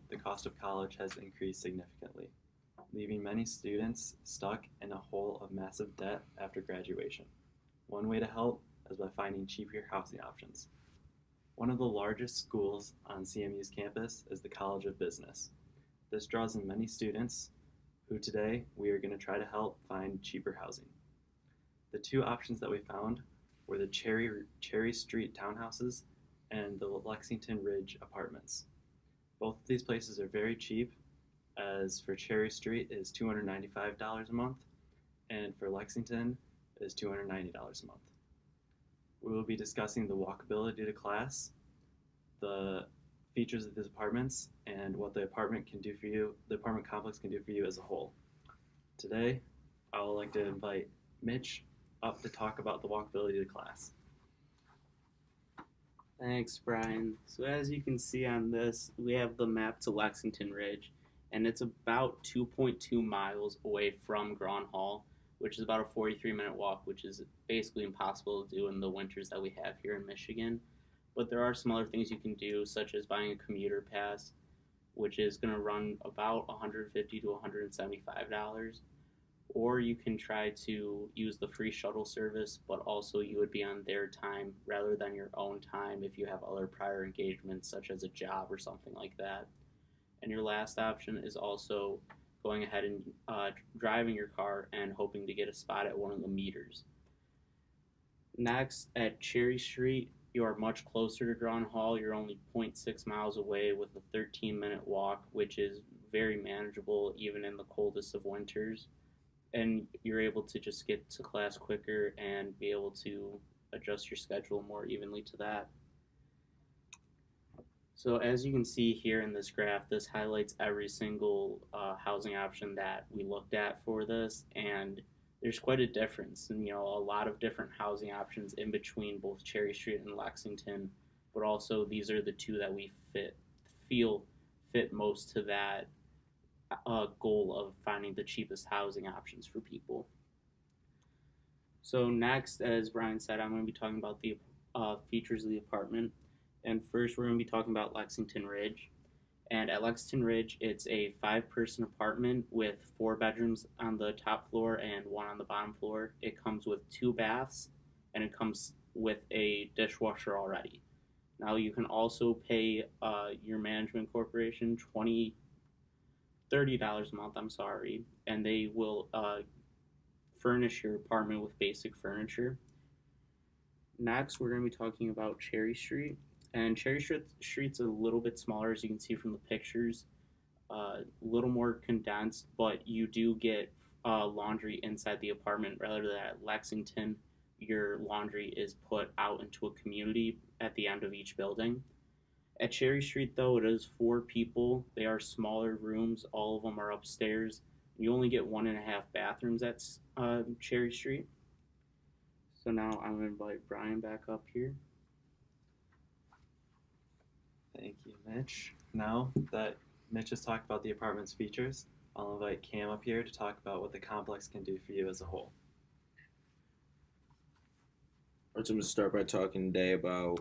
the cost of college has increased significantly, leaving many students stuck in a hole of massive debt after graduation. One way to help is by finding cheaper housing options. One of the largest schools on CMU's campus is the College of Business. This draws in many students who today we are going to try to help find cheaper housing. The two options that we found were the Cherry Street townhouses and the Lexington Ridge apartments. Both of these places are very cheap, as for Cherry Street is $295 a month, and for Lexington is $290 a month. We will be discussing the walkability to class, the features of these apartments, and what the apartment complex can do for you as a whole. Today, I would like to invite Mitch up to talk about the walkability to class. Thanks, Brian. So as you can see on this, we have the map to Lexington Ridge, and it's about 2.2 miles away from Grand Hall, which is about a 43-minute walk, which is basically impossible to do in the winters that we have here in Michigan. But there are some other things you can do, such as buying a commuter pass, which is going to run about $150 to $175. Or you can try to use the free shuttle service, but also you would be on their time rather than your own time if you have other prior engagements, such as a job or something like that. And your last option is also going ahead and driving your car and hoping to get a spot at one of the meters. Next, at Cherry Street, you are much closer to Grand Hall. You're only 0.6 miles away with a 13-minute walk, which is very manageable even in the coldest of winters. And you're able to just get to class quicker and be able to adjust your schedule more evenly to that. So as you can see here in this graph, this highlights every single housing option that we looked at for this, and there's quite a difference, and a lot of different housing options in between both Cherry Street and Lexington, but also these are the two that we feel fit most to that goal of finding the cheapest housing options for people. So next, as Brian said, I'm going to be talking about the features of the apartment. And first, we're going to be talking about Lexington Ridge. And at Lexington Ridge, it's a 5-person apartment with 4 bedrooms on the top floor and 1 on the bottom floor. It comes with 2 baths, and it comes with a dishwasher already. Now, you can also pay your management corporation $30 a month, and they will furnish your apartment with basic furniture. Next, we're going to be talking about Cherry Street. And Cherry Street's a little bit smaller, as you can see from the pictures, a little more condensed, but you do get laundry inside the apartment, rather than at Lexington, your laundry is put out into a community at the end of each building. At Cherry Street, though, it is 4 people. They are smaller rooms. All of them are upstairs. You only get 1.5 bathrooms at Cherry Street. So now I'm going to invite Brian back up here. Thank you, Mitch. Now that Mitch has talked about the apartment's features, I'll invite Cam up here to talk about what the complex can do for you as a whole. I'm going to start by talking today about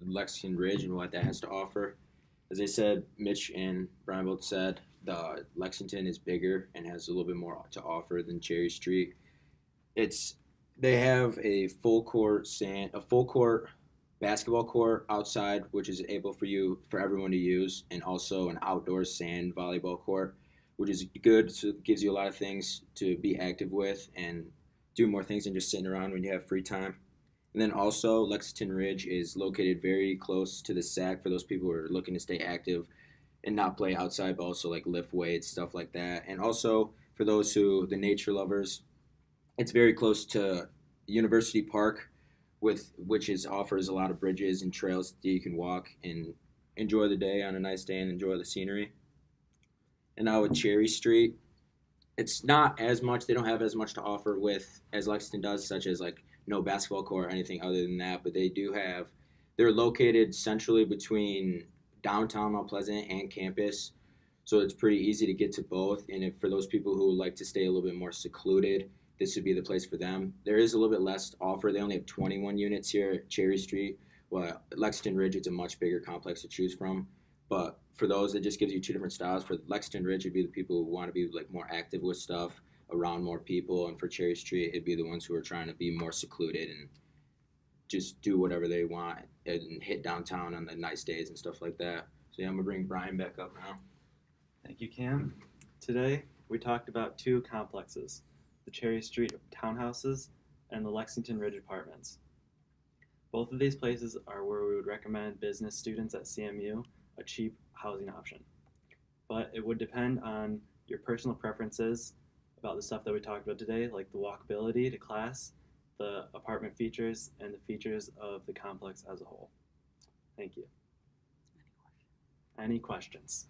Lexington Ridge and what that has to offer. As I said, Mitch and Brian both said, the Lexington is bigger and has a little bit more to offer than Cherry Street. They have a full court basketball court outside, which is able for everyone to use, and also an outdoor sand volleyball court, which is good. So it gives you a lot of things to be active with and do more things than just sitting around when you have free time. And then also, Lexington Ridge is located very close to the SAC for those people who are looking to stay active and not play outside, but also like lift weights, stuff like that. And also for those the nature lovers, it's very close to University Park, which offers a lot of bridges and trails that you can walk and enjoy the day on a nice day and enjoy the scenery. And now with Cherry Street, it's not as much. They don't have as much to offer as Lexington does, such as like no basketball court or anything other than that. But they're located centrally between downtown Mount Pleasant and campus, so it's pretty easy to get to both. And for those people who like to stay a little bit more secluded, this would be the place for them. There is a little bit less to offer. They only have 21 units here at Cherry Street. Well, at Lexington Ridge, it's a much bigger complex to choose from. But for those, it just gives you two different styles. For Lexington Ridge, it'd be the people who want to be like more active with stuff around more people, and for Cherry Street, it'd be the ones who are trying to be more secluded and just do whatever they want and hit downtown on the nice days and stuff like that. So yeah, I'm gonna bring Brian back up now. Thank you, Cam. Today, we talked about two complexes, the Cherry Street townhouses and the Lexington Ridge apartments. Both of these places are where we would recommend business students at CMU a cheap housing option. But it would depend on your personal preferences about the stuff that we talked about today, like the walkability to class, the apartment features, and the features of the complex as a whole. Thank you. Any questions?